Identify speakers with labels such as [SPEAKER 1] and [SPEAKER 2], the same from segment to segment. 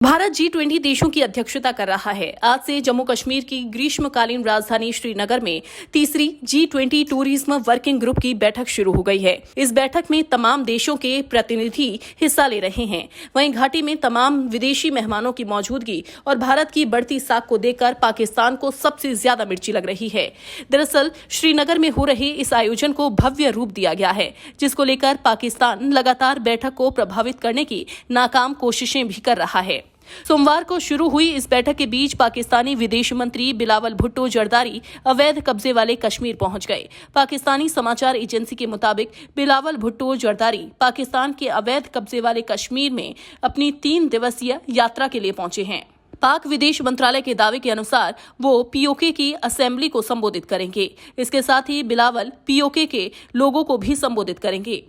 [SPEAKER 1] Bharat G20 देशों की अध्यक्षता कर रहा है। आज से जम्मू कश्मीर की ग्रीष्मकालीन राजधानी श्रीनगर में तीसरी G20 टूरिज्म वर्किंग ग्रुप की बैठक शुरू हो गई है। इस बैठक में तमाम देशों के प्रतिनिधि हिस्सा ले रहे हैं। वहीं घाटी में तमाम विदेशी मेहमानों की मौजूदगी और भारत की बढ़ती साख को देखकर पाकिस्तान को सबसे ज्यादा मिर्ची लग रही है। दरअसल श्रीनगर में हो रहे इस आयोजन को भव्य रूप दिया गया है, जिसको लेकर पाकिस्तान लगातार बैठक को प्रभावित करने की नाकाम कोशिशें भी कर रहा है। सोमवार को शुरू हुई इस बैठक के बीच पाकिस्तानी विदेश मंत्री बिलावल भुट्टो जरदारी अवैध कब्जे वाले कश्मीर पहुंच गए। पाकिस्तानी समाचार एजेंसी के मुताबिक बिलावल भुट्टो जरदारी पाकिस्तान के अवैध कब्जे वाले कश्मीर में अपनी 3 दिवसीय यात्रा के लिए पहुंचे हैं। पाक विदेश मंत्रालय के दावे के अनुसार वो पीओके की असेंबली को संबोधित करेंगे। इसके साथ ही बिलावल पीओके के लोगों को भी संबोधित करेंगे।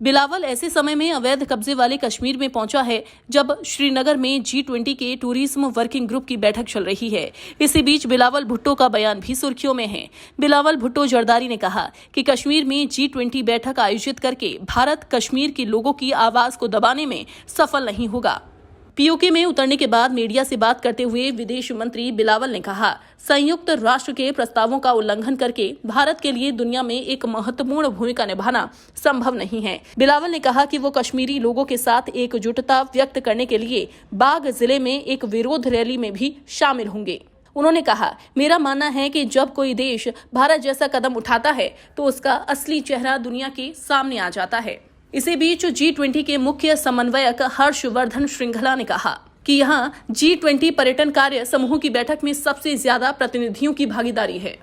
[SPEAKER 1] बिलावल ऐसे समय में अवैध कब्जे वाले कश्मीर में पहुंचा है जब श्रीनगर में G20 के टूरिज्म वर्किंग ग्रुप की बैठक चल रही है। इसी बीच बिलावल भुट्टो का बयान भी सुर्खियों में है। बिलावल भुट्टो जरदारी ने कहा कि कश्मीर में G20 बैठक आयोजित करके भारत कश्मीर के लोगों की आवाज को दबाने में सफल नहीं होगा। पीओके में उतरने के बाद मीडिया से बात करते हुए विदेश मंत्री बिलावल ने कहा, संयुक्त राष्ट्र के प्रस्तावों का उल्लंघन करके भारत के लिए दुनिया में एक महत्वपूर्ण भूमिका निभाना संभव नहीं है। बिलावल ने कहा कि वो कश्मीरी लोगों के साथ एकजुटता व्यक्त करने के लिए बाग जिले में एक विरोध रैली में भी शामिल होंगे। उन्होंने कहा, मेरा मानना है कि जब कोई देश भारत जैसा कदम उठाता है तो उसका असली चेहरा दुनिया के सामने आ जाता है। इसी बीच G20 के मुख्य समन्वयक हर्षवर्धन श्रृंगला ने कहा कि यहाँ G20 पर्यटन कार्य समूह की बैठक में सबसे ज्यादा प्रतिनिधियों की भागीदारी है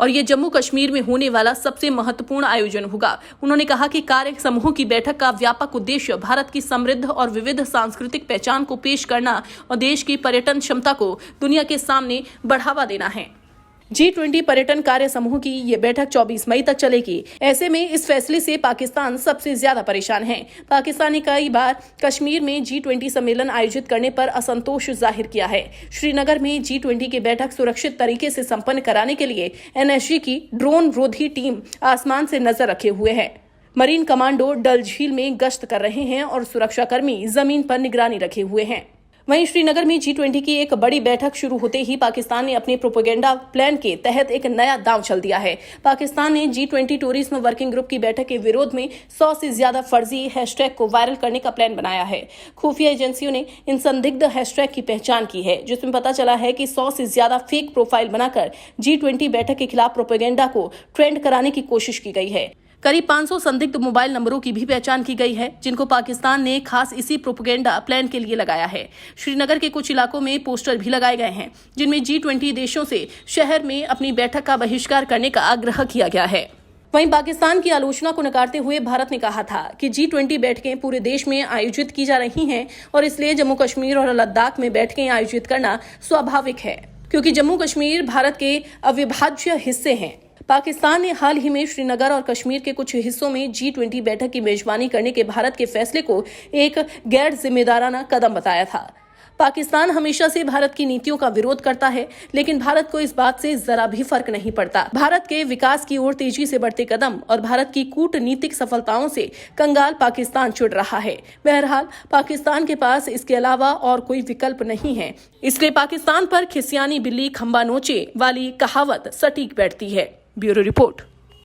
[SPEAKER 1] और ये जम्मू कश्मीर में होने वाला सबसे महत्वपूर्ण आयोजन होगा। उन्होंने कहा कि कार्य समूह की बैठक का व्यापक उद्देश्य भारत की समृद्ध और विविध सांस्कृतिक पहचान को पेश करना और देश की पर्यटन क्षमता को दुनिया के सामने बढ़ावा देना है। G20 पर्यटन कार्य समूह की ये बैठक 24 मई तक चलेगी। ऐसे में इस फैसले से पाकिस्तान सबसे ज्यादा परेशान है। पाकिस्तान ने कई बार कश्मीर में G20 सम्मेलन आयोजित करने पर असंतोष जाहिर किया है। श्रीनगर में G20 की बैठक सुरक्षित तरीके से संपन्न कराने के लिए NSG की ड्रोन रोधी टीम आसमान से नजर रखे हुए है। मरीन कमांडो डल झील में गश्त कर रहे हैं और सुरक्षाकर्मी जमीन पर निगरानी रखे हुए हैं। वहीं श्रीनगर में G20 की एक बड़ी बैठक शुरू होते ही पाकिस्तान ने अपने प्रोपेगेंडा प्लान के तहत एक नया दांव चल दिया है। पाकिस्तान ने G20 टूरिज्म वर्किंग ग्रुप की बैठक के विरोध में 100 से ज्यादा फर्जी हैशटैग को वायरल करने का प्लान बनाया है। खुफिया एजेंसियों ने इन संदिग्ध हैशटैग की पहचान की है, जिसमें पता चला है कि 100 से ज्यादा फेक प्रोफाइल बनाकर G20 बैठक के खिलाफ प्रोपेगेंडा को ट्रेंड कराने की कोशिश की गई है। करीब 500 संदिग्ध मोबाइल नंबरों की भी पहचान की गई है, जिनको पाकिस्तान ने खास इसी प्रोपेगेंडा प्लान के लिए लगाया है। श्रीनगर के कुछ इलाकों में पोस्टर भी लगाए गए हैं, जिनमें G20 देशों से शहर में अपनी बैठक का बहिष्कार करने का आग्रह किया गया है। वहीं पाकिस्तान की आलोचना को नकारते हुए भारत ने कहा था कि G20 बैठकें पूरे देश में आयोजित की जा रही हैं और इसलिए जम्मू कश्मीर और लद्दाख में बैठकें आयोजित करना स्वाभाविक है, क्योंकि जम्मू कश्मीर भारत के अविभाज्य हिस्से हैं। पाकिस्तान ने हाल ही में श्रीनगर और कश्मीर के कुछ हिस्सों में G20 बैठक की मेजबानी करने के भारत के फैसले को एक गैर जिम्मेदाराना कदम बताया था। पाकिस्तान हमेशा से भारत की नीतियों का विरोध करता है, लेकिन भारत को इस बात से जरा भी फर्क नहीं पड़ता। भारत के विकास की ओर तेजी से बढ़ते कदम और भारत की कूटनीतिक सफलताओं से कंगाल पाकिस्तान चिढ़ रहा है। बहरहाल पाकिस्तान के पास इसके अलावा और कोई विकल्प नहीं है, इसलिए पाकिस्तान पर खिसियानी बिल्ली खंबा नोचे वाली कहावत सटीक बैठती है। Bureau report.